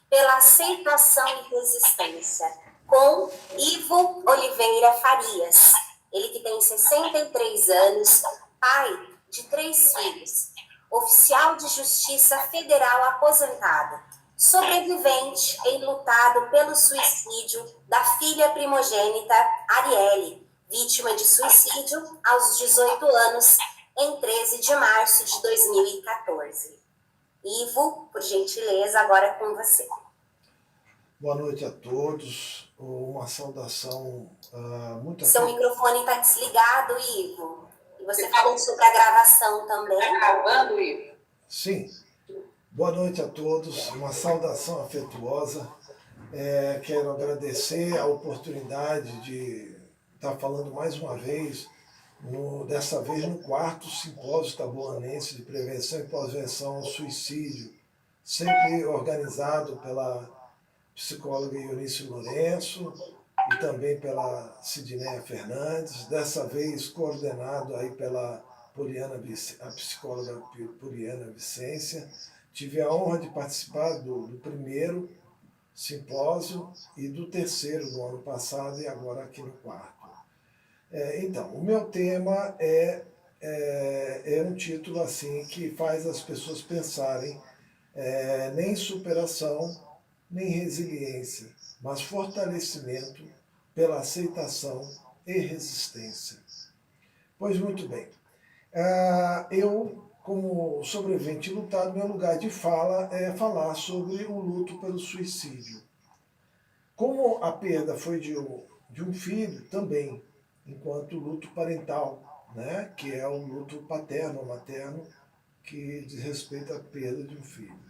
pela aceitação e resistência, com Ivo Oliveira Farias. Ele que tem 63 anos, pai de 3 filhos, oficial de justiça federal aposentado, sobrevivente enlutado pelo suicídio da filha primogênita Arielle, vítima de suicídio aos 18 anos, em 13 de março de 2014. Ivo, por gentileza, agora é com você. Boa noite a todos. Uma saudação muito... Seu microfone está desligado, Ivo. E você falou sobre a gravação também. Está gravando, Ivo? Sim. Boa noite a todos. Uma saudação afetuosa. Quero agradecer a oportunidade de estar falando mais uma vez, dessa vez no 4º Simpósio Taboanense de Prevenção e Pós-Venção ao Suicídio, sempre organizado pela psicóloga Eunice Lourenço e também pela Sidneia Fernandes, dessa vez coordenado aí pela a psicóloga Poliana Vicência. Tive a honra de participar do primeiro simpósio e do terceiro no ano passado e agora aqui no 4º. Então, o meu tema é um título assim que faz as pessoas pensarem nem superação, nem resiliência, mas fortalecimento pela aceitação e resistência. Pois muito bem, eu, como sobrevivente lutado, meu lugar de fala é falar sobre o luto pelo suicídio. Como a perda foi de um filho, também, enquanto luto parental, né, que é o luto paterno ou materno, que diz respeito à perda de um filho.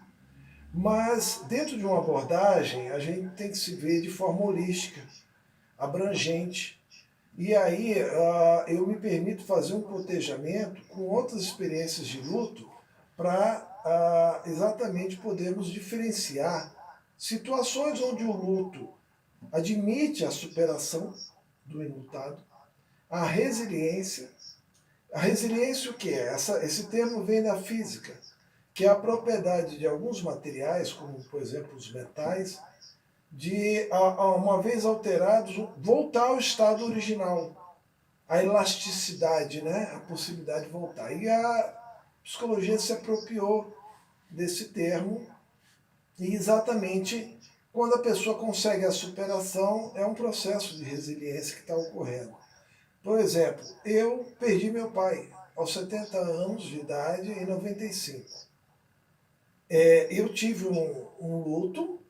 Mas, dentro de uma abordagem, a gente tem que se ver de forma holística, abrangente. E aí eu me permito fazer um cotejamento com outras experiências de luto para exatamente podermos diferenciar situações onde o luto admite a superação do enlutado, a resiliência. A resiliência o que é? Esse termo vem da física, que é a propriedade de alguns materiais, como por exemplo os metais, de, uma vez alterados, voltar ao estado original. A elasticidade, né? A possibilidade de voltar. E a psicologia se apropriou desse termo, e exatamente quando a pessoa consegue a superação, é um processo de resiliência que está ocorrendo. Por exemplo, eu perdi meu pai aos 70 anos de idade, em 95. Eu tive um luto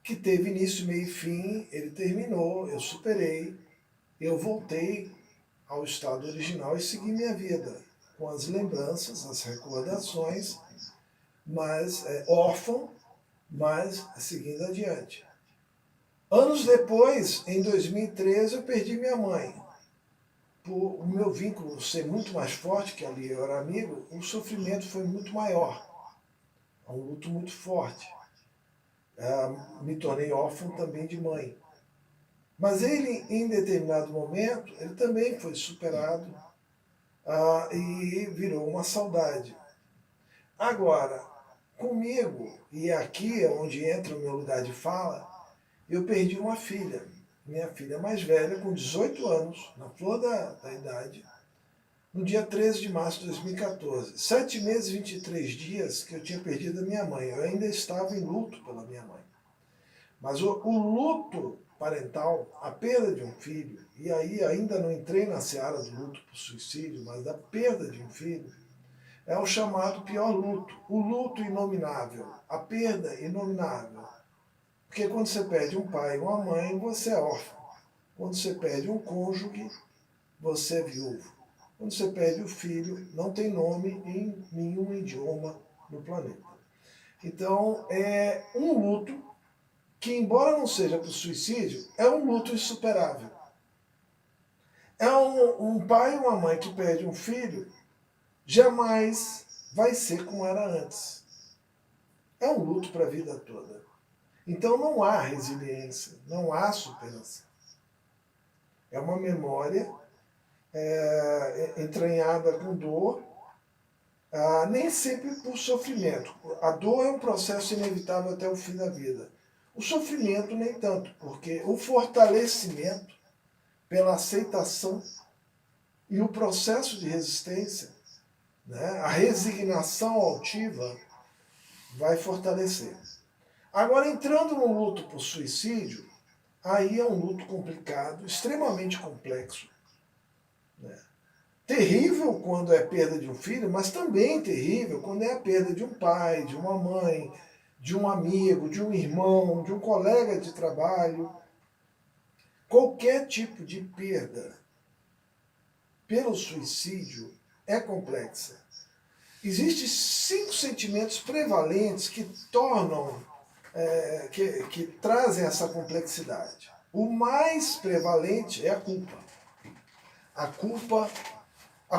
que teve início, meio e fim, ele terminou, eu superei, eu voltei ao estado original e segui minha vida, com as lembranças, as recordações, mas órfão, mas seguindo adiante. Anos depois, em 2013, eu perdi minha mãe. Por o meu vínculo ser muito mais forte, que ali eu era amigo, o sofrimento foi muito maior. É um luto muito forte. Me tornei órfão também de mãe. Mas ele, em determinado momento, ele também foi superado e virou uma saudade. Agora, comigo, e aqui é onde entra o meu lugar de fala, eu perdi uma filha. Minha filha mais velha, com 18 anos, na flor da idade, no dia 13 de março de 2014. 7 meses e 23 dias que eu tinha perdido a minha mãe. Eu ainda estava em luto pela minha mãe. Mas o luto parental, a perda de um filho, e aí ainda não entrei na seara do luto por suicídio, mas da perda de um filho, é o chamado pior luto. O luto inominável, a perda inominável. Porque quando você perde um pai e uma mãe, você é órfão. Quando você perde um cônjuge, você é viúvo. Quando você perde o filho, não tem nome em nenhum idioma no planeta. Então, é um luto que, embora não seja por suicídio, é um luto insuperável. É um pai e uma mãe que perde um filho, jamais vai ser como era antes. É um luto para a vida toda. Então não há resiliência, não há superação. É uma memória entranhada com dor, nem sempre por sofrimento. A dor é um processo inevitável até o fim da vida. O sofrimento nem tanto, porque o fortalecimento pela aceitação e o processo de resistência, né, a resignação altiva, vai fortalecer. Agora, entrando no luto por suicídio, aí é um luto complicado, extremamente complexo. Né? Terrível quando é a perda de um filho, mas também terrível quando é a perda de um pai, de uma mãe, de um amigo, de um irmão, de um colega de trabalho. Qualquer tipo de perda pelo suicídio é complexa. Existem 5 sentimentos prevalentes que tornam, que trazem essa complexidade. O mais prevalente é a culpa. A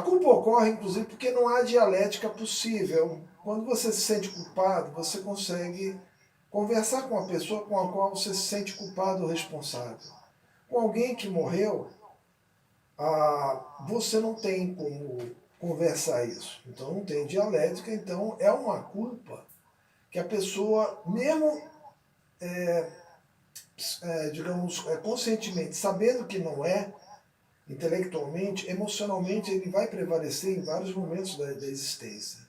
culpa ocorre, inclusive, porque não há dialética possível. Quando você se sente culpado, você consegue conversar com a pessoa com a qual você se sente culpado ou responsável. Com alguém que morreu, você não tem como conversar isso. Então não tem dialética, então é uma culpa que a pessoa, mesmo, digamos, conscientemente, sabendo que não é, intelectualmente, emocionalmente, ele vai prevalecer em vários momentos da existência.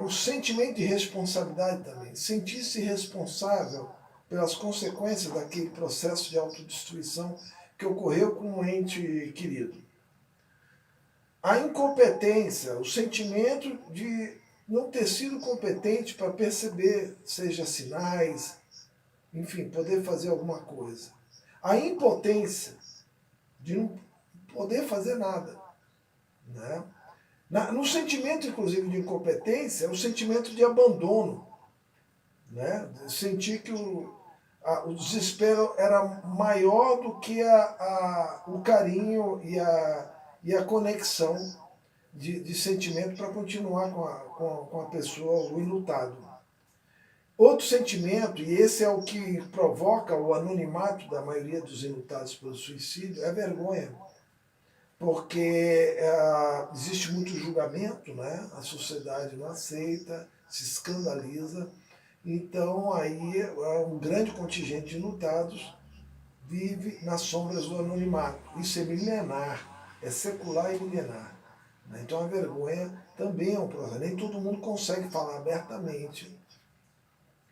O sentimento de responsabilidade também, sentir-se responsável pelas consequências daquele processo de autodestruição que ocorreu com um ente querido. A incompetência, o sentimento de não ter sido competente para perceber, seja sinais, enfim, poder fazer alguma coisa. A impotência de não poder fazer nada. Né? No sentimento, inclusive, de incompetência, é o sentimento de abandono. Né? Sentir que o desespero era maior do que o carinho e a conexão de sentimento para continuar com a pessoa, o enlutado. Outro sentimento, e esse é o que provoca o anonimato da maioria dos enlutados pelo suicídio, é a vergonha. Porque existe muito julgamento, né? A sociedade não aceita, se escandaliza. Então, aí, um grande contingente de enlutados vive nas sombras do anonimato. Isso é milenar, é secular e milenar. Então, a vergonha também é um problema. Nem todo mundo consegue falar abertamente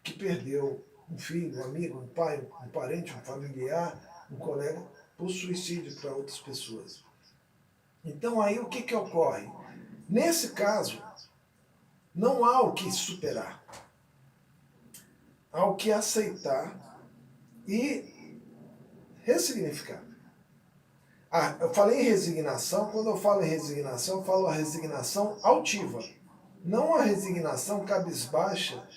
que perdeu um filho, um amigo, um pai, um parente, um familiar, um colega, por suicídio para outras pessoas. Então, aí, o que ocorre? Nesse caso, não há o que superar. Há o que aceitar e ressignificar. Eu falei em resignação, quando eu falo em resignação, eu falo a resignação altiva, não a resignação cabisbaixa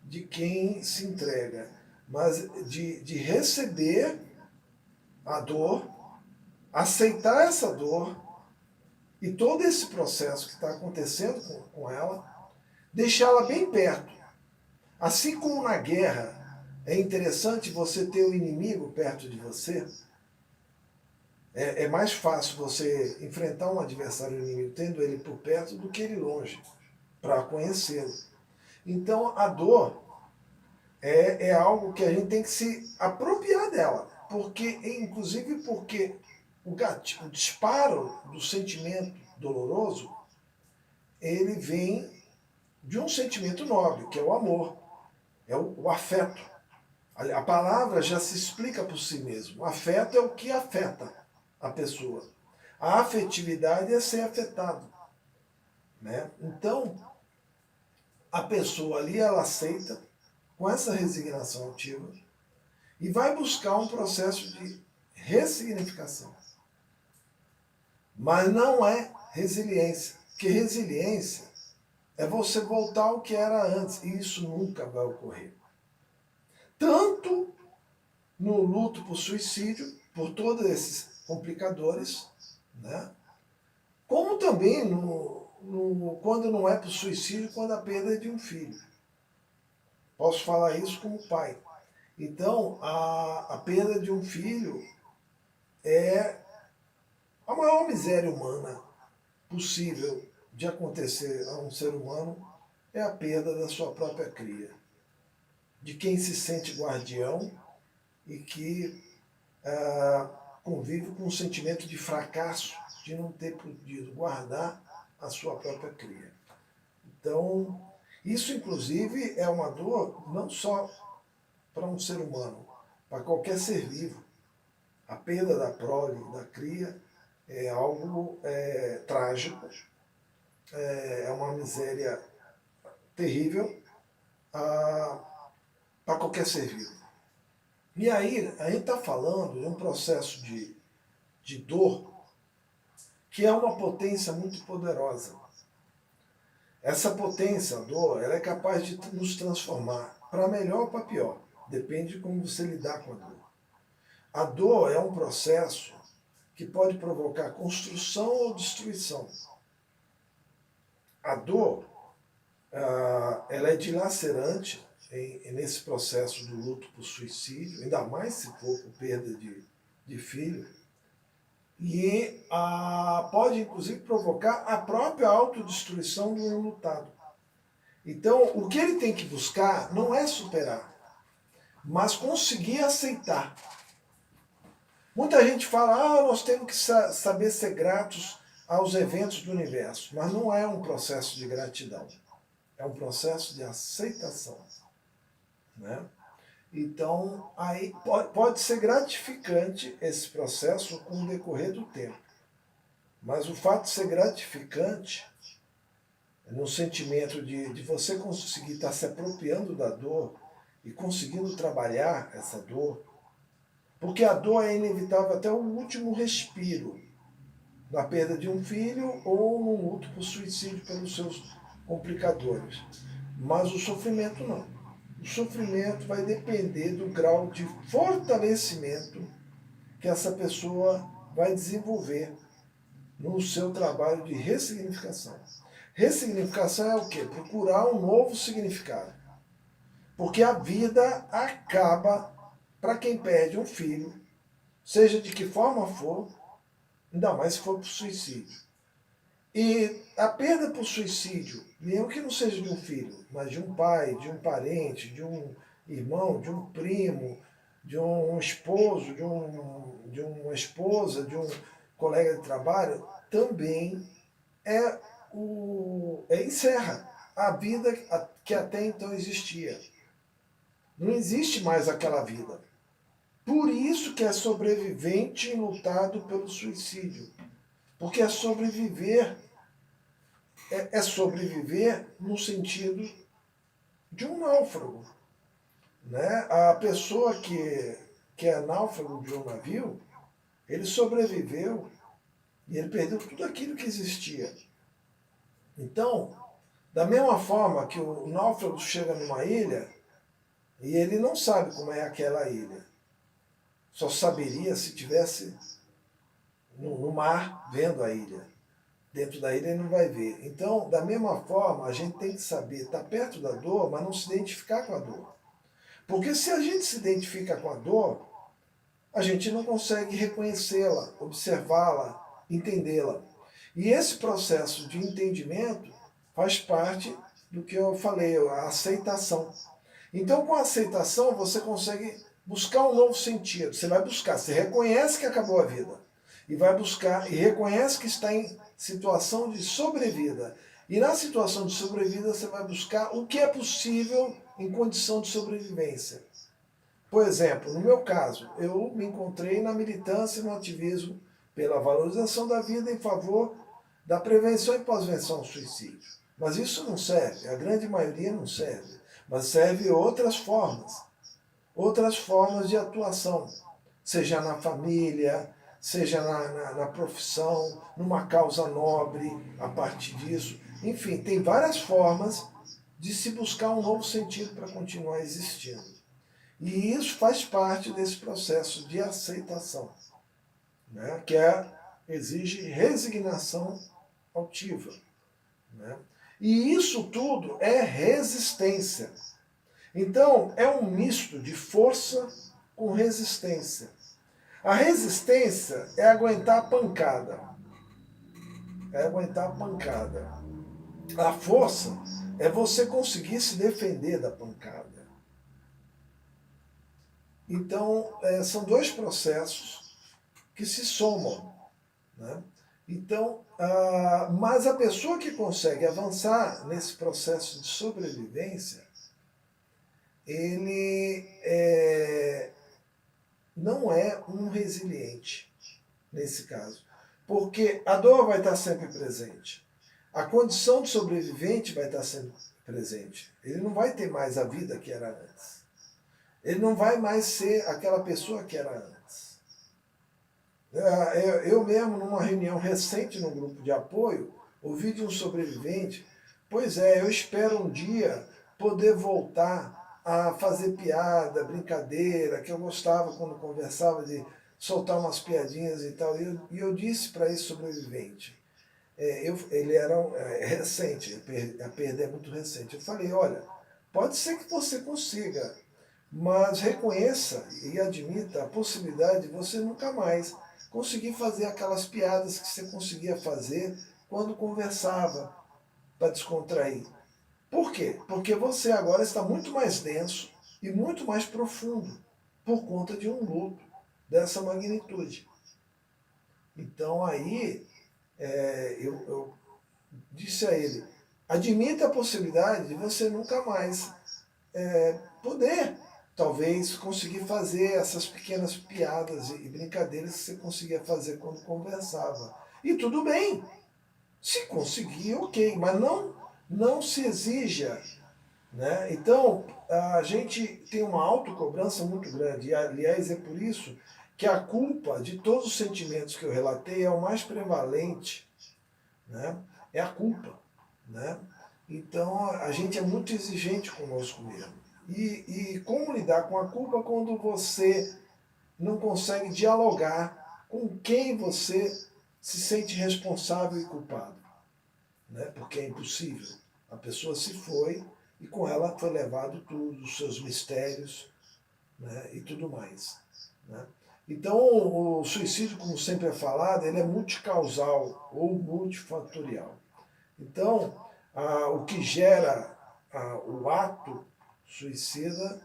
de quem se entrega, mas de receber a dor, aceitar essa dor e todo esse processo que está acontecendo com ela, deixá-la bem perto. Assim como na guerra é interessante você ter o inimigo perto de você, é mais fácil você enfrentar um adversário inimigo tendo ele por perto do que ele longe, para conhecê-lo. Então a dor é algo que a gente tem que se apropriar dela, inclusive porque o disparo do sentimento doloroso, ele vem de um sentimento nobre, que é o amor, é o afeto. A palavra já se explica por si mesmo. O afeto é o que afeta a pessoa. A afetividade é ser afetado. Né? Então, a pessoa ali, ela aceita com essa resignação ativa e vai buscar um processo de ressignificação. Mas não é resiliência, porque resiliência é você voltar ao que era antes, e isso nunca vai ocorrer. Tanto no luto por suicídio, por todos esses complicadores, né? Como também quando não é por suicídio, quando a perda é de um filho. Posso falar isso como pai. Então, a perda de um filho é a maior miséria humana possível, de acontecer a um ser humano é a perda da sua própria cria, de quem se sente guardião e que convive com um sentimento de fracasso, de não ter podido guardar a sua própria cria. Então, isso inclusive é uma dor não só para um ser humano, para qualquer ser vivo. A perda da prole, da cria, é algo trágico, é uma miséria terrível para qualquer ser vivo. E aí, a gente está falando de um processo de dor que é uma potência muito poderosa. Essa potência, a dor, ela é capaz de nos transformar para melhor ou para pior. Depende de como você lidar com a dor. A dor é um processo que pode provocar construção ou destruição. A dor, ela é dilacerante nesse processo do luto por suicídio, ainda mais se for por perda de filho, e pode inclusive provocar a própria autodestruição do enlutado. Então, o que ele tem que buscar não é superar, mas conseguir aceitar. Muita gente fala, nós temos que saber ser gratos aos eventos do universo, mas não é um processo de gratidão, é um processo de aceitação. Né? Então, aí pode ser gratificante esse processo com o decorrer do tempo. Mas o fato de ser gratificante, no sentimento de você conseguir estar se apropriando da dor e conseguindo trabalhar essa dor, porque a dor é inevitável até o último respiro, na perda de um filho ou no luto por suicídio pelos seus complicadores. Mas o sofrimento não. O sofrimento vai depender do grau de fortalecimento que essa pessoa vai desenvolver no seu trabalho de ressignificação. Ressignificação é o quê? Procurar um novo significado. Porque a vida acaba para quem perde um filho, seja de que forma for, ainda mais se for por suicídio. E a perda por suicídio, mesmo que não seja de um filho, mas de um pai, de um parente, de um irmão, de um primo, de um esposo, de uma esposa, de um colega de trabalho, também encerra a vida que até então existia. Não existe mais aquela vida. Por isso que é sobrevivente lutado pelo suicídio. Porque é sobreviver no sentido de um náufrago. Né? A pessoa que é náufrago de um navio, ele sobreviveu e ele perdeu tudo aquilo que existia. Então, da mesma forma que o náufrago chega numa ilha e ele não sabe como é aquela ilha, só saberia se estivesse no mar vendo a ilha. Dentro da ilha ele não vai ver. Então, da mesma forma, a gente tem que saber estar perto da dor, mas não se identificar com a dor. Porque se a gente se identifica com a dor, a gente não consegue reconhecê-la, observá-la, entendê-la. E esse processo de entendimento faz parte do que eu falei, a aceitação. Então, com a aceitação, você consegue buscar um novo sentido. Você vai buscar, você reconhece que acabou a vida. E vai buscar, e reconhece que está em situação de sobrevida. E na situação de sobrevida, você vai buscar o que é possível em condição de sobrevivência. Por exemplo, no meu caso, eu me encontrei na militância e no ativismo pela valorização da vida em favor da prevenção e pós-venção ao suicídio. Mas isso não serve, a grande maioria não serve. Mas serve outras formas de atuação, seja na família, seja na profissão, numa causa nobre, a partir disso. Enfim, tem várias formas de se buscar um novo sentido para continuar existindo. E isso faz parte desse processo de aceitação, né? Que exige resignação altiva. Né? E isso tudo é resistência. Então, é um misto de força com resistência. A resistência é aguentar a pancada. É aguentar a pancada. A força é você conseguir se defender da pancada. Então, são dois processos que se somam, né? Então, mas a pessoa que consegue avançar nesse processo de sobrevivência, ele não é um resiliente nesse caso, porque a dor vai estar sempre presente, a condição de sobrevivente vai estar sempre presente. Ele não vai ter mais a vida que era antes. Ele não vai mais ser aquela pessoa que era antes. Eu mesmo, numa reunião recente no grupo de apoio, ouvi de um sobrevivente, pois é, eu espero um dia poder voltar a fazer piada, brincadeira, que eu gostava quando conversava de soltar umas piadinhas e tal. E eu disse para esse sobrevivente, ele era recente, a perda é muito recente. Eu falei, olha, pode ser que você consiga, mas reconheça e admita a possibilidade de você nunca mais conseguir fazer aquelas piadas que você conseguia fazer quando conversava para descontrair. Por quê? Porque você agora está muito mais denso e muito mais profundo por conta de um luto dessa magnitude. Então aí eu disse a ele, admita a possibilidade de você nunca mais poder, talvez, conseguir fazer essas pequenas piadas e brincadeiras que você conseguia fazer quando conversava. E tudo bem, se conseguir, ok, mas não se exija. Né? Então, a gente tem uma autocobrança muito grande, e aliás é por isso que a culpa de todos os sentimentos que eu relatei é o mais prevalente, né? É a culpa. Né? Então, a gente é muito exigente conosco mesmo. E como lidar com a culpa quando você não consegue dialogar com quem você se sente responsável e culpado? Né? Porque é impossível. A pessoa se foi e com ela foi levado tudo, os seus mistérios, né? E tudo mais. Né? Então, o suicídio, como sempre é falado, ele é multicausal ou multifatorial. Então, o que gera o ato suicida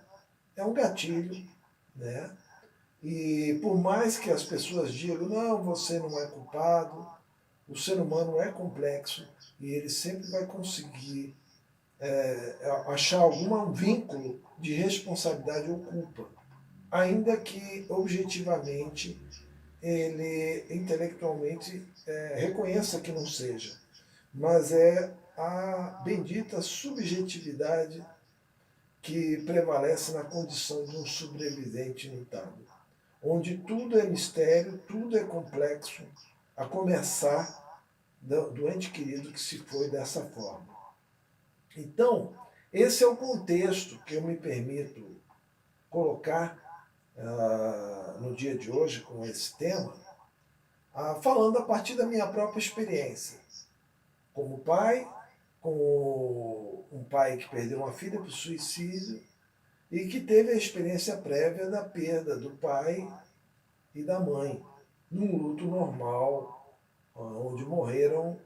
é um gatilho, né? E por mais que as pessoas digam, não, você não é culpado, o ser humano é complexo e ele sempre vai conseguir achar algum vínculo de responsabilidade ou culpa, ainda que objetivamente ele intelectualmente reconheça que não seja. Mas é a bendita subjetividade que prevalece na condição de um sobrevivente lutado, onde tudo é mistério, tudo é complexo, a começar do ente querido que se foi dessa forma. Então, esse é o contexto que eu me permito colocar no dia de hoje com esse tema, falando a partir da minha própria experiência. Como pai, com um pai que perdeu uma filha para o suicídio e que teve a experiência prévia da perda do pai e da mãe, num luto normal, onde morreram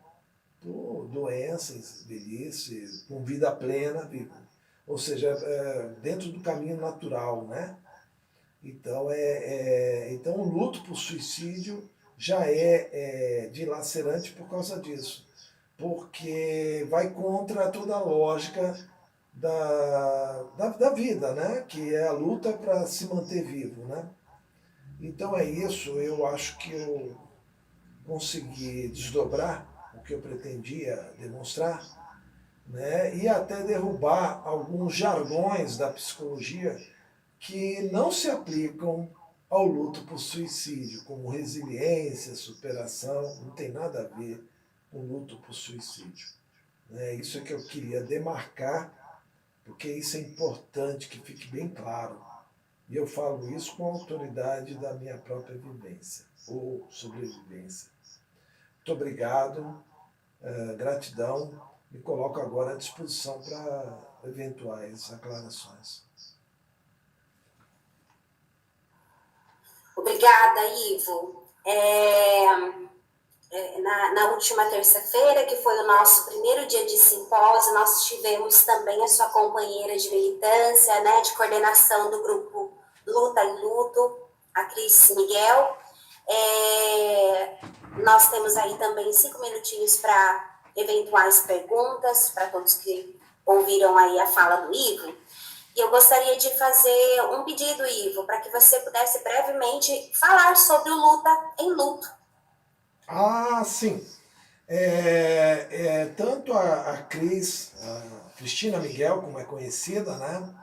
por doenças, velhice, com vida plena, ou seja, dentro do caminho natural, né? Então, então o luto por suicídio já é dilacerante por causa disso, porque vai contra toda a lógica da vida, né? Que é a luta para se manter vivo. Né? Então é isso, eu acho que eu consegui desdobrar o que eu pretendia demonstrar, né? E até derrubar alguns jargões da psicologia que não se aplicam ao luto por suicídio, como resiliência, superação, não tem nada a ver com luto por suicídio. Isso é que eu queria demarcar, porque isso é importante que fique bem claro. E eu falo isso com a autoridade da minha própria vivência, ou sobrevivência. Muito obrigado, gratidão, me coloco agora à disposição para eventuais aclarações. Obrigada, Ivo. na última terça-feira, que foi o nosso primeiro dia de simpósio, nós tivemos também a sua companheira de militância, né, de coordenação do grupo Luta em Luto, a Cris Miguel. Nós temos aí também 5 minutinhos para eventuais perguntas, para todos que ouviram aí a fala do Ivo. E eu gostaria de fazer um pedido, Ivo, para que você pudesse brevemente falar sobre o Luta em Luto. Ah, sim. Tanto a Cristina Miguel, como é conhecida, né?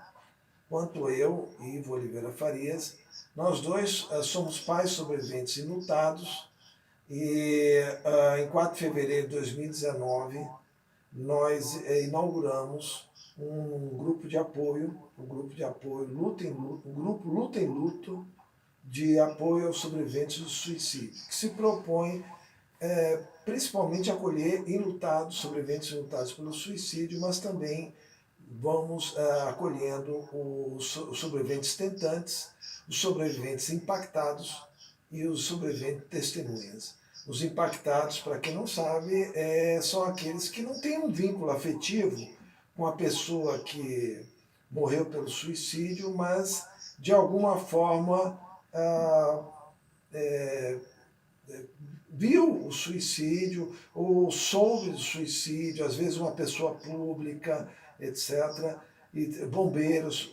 Quanto eu, Ivo Oliveira Farias, nós dois somos pais sobreviventes enlutados e em 4 de fevereiro de 2019 nós inauguramos um grupo de apoio, Luta em Luto, um grupo Luta em Luto de apoio aos sobreviventes do suicídio, que se propõe principalmente acolher sobreviventes enlutados pelo suicídio, mas também vamos acolhendo os sobreviventes tentantes, os sobreviventes impactados e os sobreviventes testemunhas. Os impactados, para quem não sabe, são aqueles que não têm um vínculo afetivo com a pessoa que morreu pelo suicídio, mas de alguma forma viu o suicídio ou soube do suicídio, às vezes uma pessoa pública, etc. E bombeiros,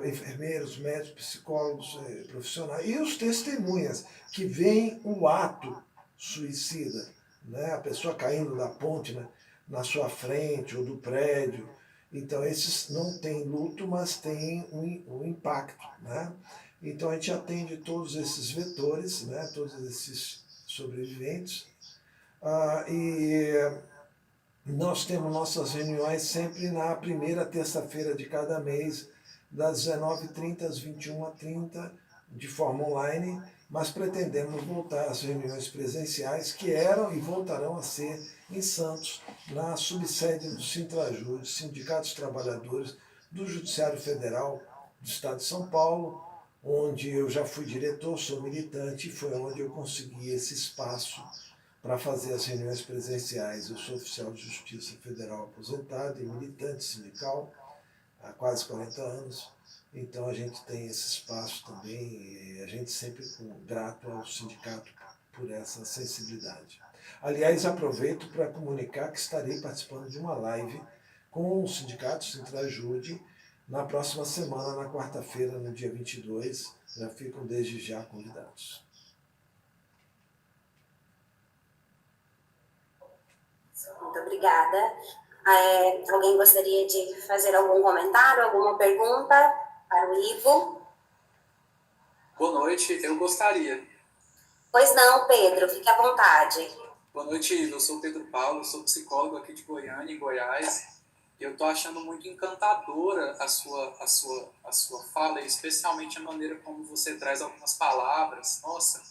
enfermeiros, médicos, psicólogos profissionais, e os testemunhas que veem o ato suicida, né? A pessoa caindo da ponte, né, na sua frente ou do prédio. Então esses não têm luto, mas têm um impacto, né? Então a gente atende todos esses vetores, né, todos esses sobreviventes, e nós temos nossas reuniões sempre na primeira terça-feira de cada mês, das 19h30 às 21h30, de forma online, mas pretendemos voltar às reuniões presenciais, que eram e voltarão a ser em Santos, na subsede do Sintrajude, Sindicato dos Trabalhadores do Judiciário Federal do Estado de São Paulo, onde eu já fui diretor, sou militante, e foi onde eu consegui esse espaço para fazer as reuniões presenciais. Eu sou oficial de Justiça Federal aposentado e militante sindical há quase 40 anos, então a gente tem esse espaço também, e a gente sempre grato ao sindicato por essa sensibilidade. Aliás, aproveito para comunicar que estarei participando de uma live com o Sindicato Sintrajude na próxima semana, na quarta-feira, no dia 22, já ficam desde já convidados. Muito obrigada. Alguém gostaria de fazer algum comentário, alguma pergunta para o Ivo? Boa noite, eu gostaria. Pois não, Pedro, fique à vontade. Boa noite, Ivo. Eu sou Pedro Paulo, sou psicólogo aqui de Goiânia, em Goiás. E eu estou achando muito encantadora a sua fala, especialmente a maneira como você traz algumas palavras, nossa,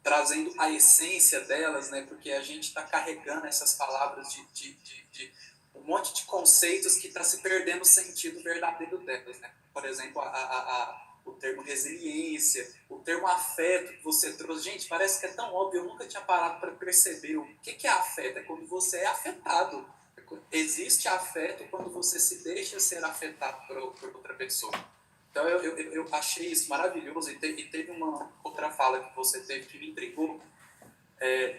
trazendo a essência delas, né? Porque a gente está carregando essas palavras de um monte de conceitos que está se perdendo o sentido verdadeiro delas, né? Por exemplo, o termo resiliência, o termo afeto que você trouxe. Gente, parece que é tão óbvio, eu nunca tinha parado para perceber o que é afeto. É quando você é afetado. Existe afeto quando você se deixa ser afetado por outra pessoa. Então eu achei isso maravilhoso, e teve uma outra fala que você teve que me intrigou,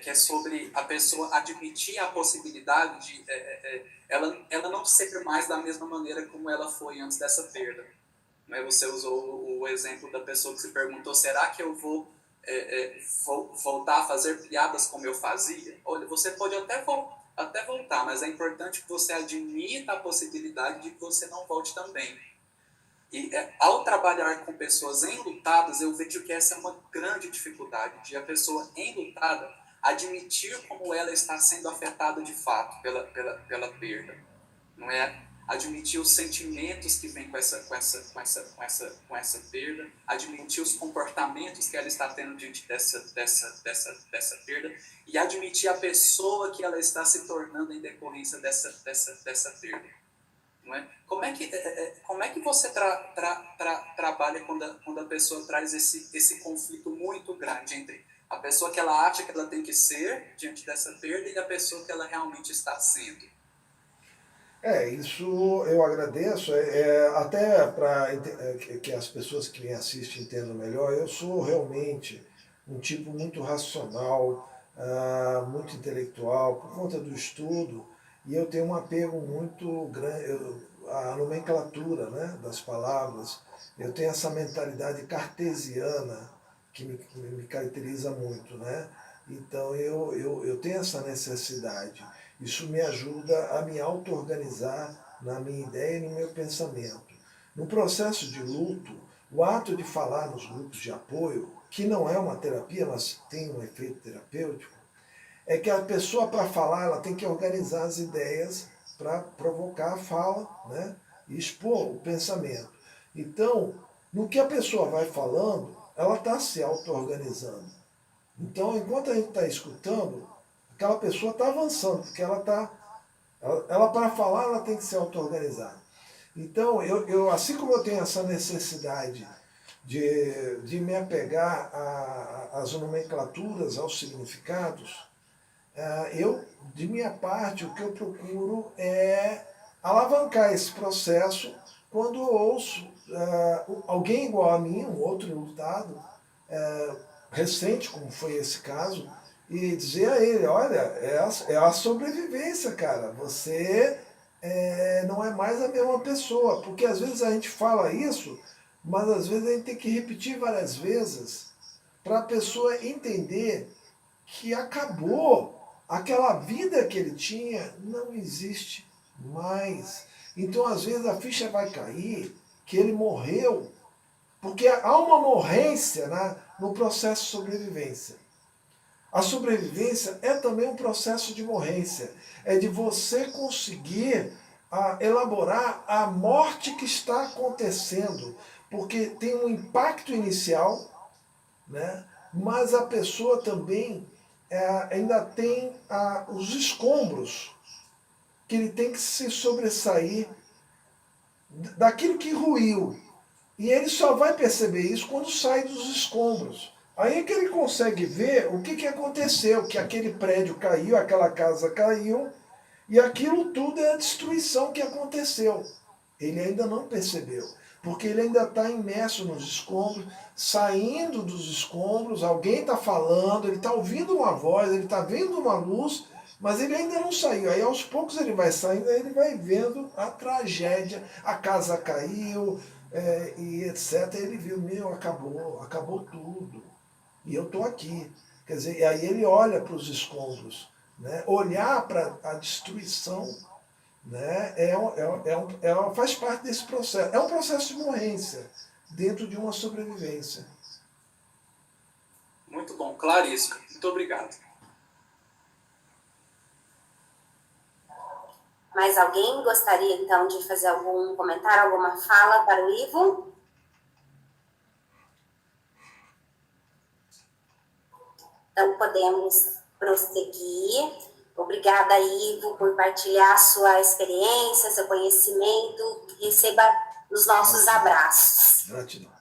que é sobre a pessoa admitir a possibilidade de ela não ser mais da mesma maneira como ela foi antes dessa perda. Né? Você usou o exemplo da pessoa que se perguntou, será que eu vou voltar a fazer piadas como eu fazia? Olha, você pode até voltar, mas é importante que você admita a possibilidade de que você não volte também. E ao trabalhar com pessoas enlutadas, eu vejo que essa é uma grande dificuldade, de a pessoa enlutada admitir como ela está sendo afetada de fato pela perda. Não é? Admitir os sentimentos que vêm com essa perda, admitir os comportamentos que ela está tendo diante dessa perda, e admitir a pessoa que ela está se tornando em decorrência dessa perda. Não é? Como é que você trabalha quando a pessoa traz esse conflito muito grande entre a A pessoa que ela acha que ela tem que ser diante dessa perda e a pessoa que ela realmente está sendo. Isso eu agradeço, até para que as pessoas que me assistem entendam melhor, eu sou realmente um tipo muito racional, muito intelectual, por conta do estudo, e eu tenho um apego muito grande à nomenclatura, né, das palavras. Eu tenho essa mentalidade cartesiana que me caracteriza muito, né? Então eu tenho essa necessidade. Isso me ajuda a me auto-organizar na minha ideia e no meu pensamento. No processo de luto, o ato de falar nos grupos de apoio, que não é uma terapia, mas tem um efeito terapêutico, é que a pessoa, para falar, ela tem que organizar as ideias para provocar a fala, né? E expor o pensamento. Então, no que a pessoa vai falando, ela está se auto-organizando. Então, enquanto a gente está escutando, aquela pessoa está avançando, porque ela para falar, ela tem que se auto-organizar. Então, assim como eu tenho essa necessidade de me apegar às nomenclaturas, aos significados, de minha parte, o que eu procuro é alavancar esse processo quando eu ouço alguém igual a mim, um outro lutado, recente, como foi esse caso, e dizer a ele, olha, é a sobrevivência, cara, você não é mais a mesma pessoa, porque às vezes a gente fala isso, mas às vezes a gente tem que repetir várias vezes para a pessoa entender que acabou, aquela vida que ele tinha não existe mais. Então às vezes a ficha vai cair que ele morreu, porque há uma morrência, né, no processo de sobrevivência. A sobrevivência é também um processo de morrência. É de você conseguir elaborar a morte que está acontecendo. Porque tem um impacto inicial, né? Mas a pessoa também ainda tem os escombros que ele tem que se sobressair daquilo que ruiu. E ele só vai perceber isso quando sai dos escombros. Aí é que ele consegue ver o que aconteceu, que aquele prédio caiu, aquela casa caiu, e aquilo tudo é a destruição que aconteceu. Ele ainda não percebeu, porque ele ainda está imerso nos escombros, saindo dos escombros, alguém está falando, ele está ouvindo uma voz, ele está vendo uma luz, mas ele ainda não saiu. Aí aos poucos ele vai saindo, aí ele vai vendo a tragédia, a casa caiu, e etc. Ele viu, acabou tudo. E eu estou aqui. Quer dizer, e aí ele olha para os escombros. Né? Olhar para a destruição, né? Faz parte desse processo. É um processo de morrência dentro de uma sobrevivência. Muito bom, claríssimo. Muito obrigado. Mais alguém gostaria, então, de fazer algum comentário, alguma fala para o Ivo? Então, podemos prosseguir. Obrigada, Ivo, por partilhar sua experiência, seu conhecimento. Receba os nossos abraços. Gratidão.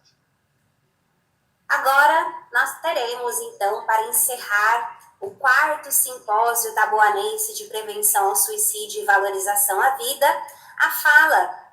Agora, nós teremos, então, para encerrar o 4º simpósio taboanense de prevenção ao suicídio e valorização à vida, a fala